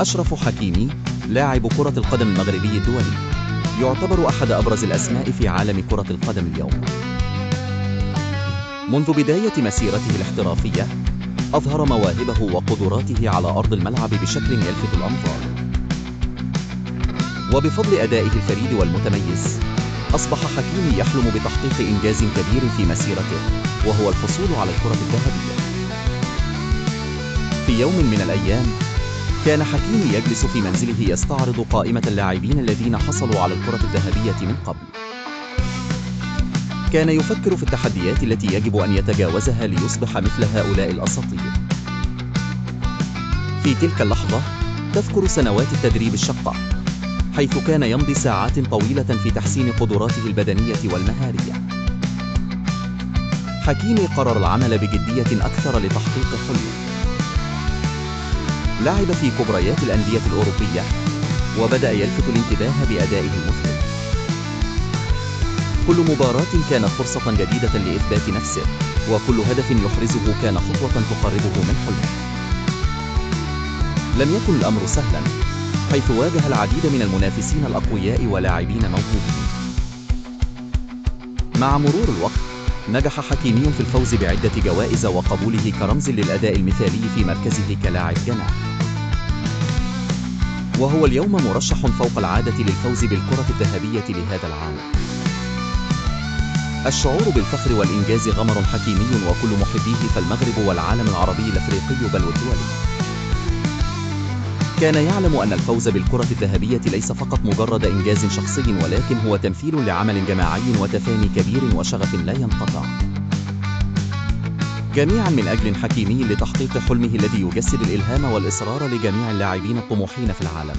أشرف حكيمي، لاعب كرة القدم المغربي الدولي، يعتبر أحد أبرز الأسماء في عالم كرة القدم اليوم. منذ بداية مسيرته الاحترافية، أظهر مواهبه وقدراته على أرض الملعب بشكل يلفت الأنظار. وبفضل أدائه الفريد والمتميز، أصبح حكيمي يحلم بتحقيق إنجاز كبير في مسيرته، وهو الحصول على الكرة الذهبية. في يوم من الأيام، كان حكيمي يجلس في منزله يستعرض قائمة اللاعبين الذين حصلوا على الكرة الذهبية من قبل. كان يفكر في التحديات التي يجب أن يتجاوزها ليصبح مثل هؤلاء الأساطير. في تلك اللحظة، تذكر سنوات التدريب الشاقة، حيث كان يمضي ساعات طويلة في تحسين قدراته البدنية والمهارية. حكيمي قرر العمل بجدية أكثر لتحقيق حلمه. لعب في كبريات الأندية الأوروبية، وبدأ يلفت الانتباه بأدائه المذهل. كل مباراة كانت فرصة جديدة لإثبات نفسه، وكل هدف يحرزه كان خطوة تقربه من حلمه. لم يكن الأمر سهلا، حيث واجه العديد من المنافسين الأقوياء ولاعبين موهوبين. مع مرور الوقت، نجح حكيمي في الفوز بعدة جوائز وقبوله كرمز للأداء المثالي في مركزه كلاعب جناح. وهو اليوم مرشح فوق العادة للفوز بالكرة الذهبية لهذا العام. الشعور بالفخر والإنجاز غمر حكيمي وكل محبيه فالمغرب والعالم العربي الأفريقي بل والدولي. كان يعلم أن الفوز بالكرة الذهبية ليس فقط مجرد إنجاز شخصي، ولكن هو تمثيل لعمل جماعي وتفاني كبير وشغف لا ينقطع. جميعا من أجل حكيمي لتحقيق حلمه الذي يجسد الإلهام والإصرار لجميع اللاعبين الطموحين في العالم.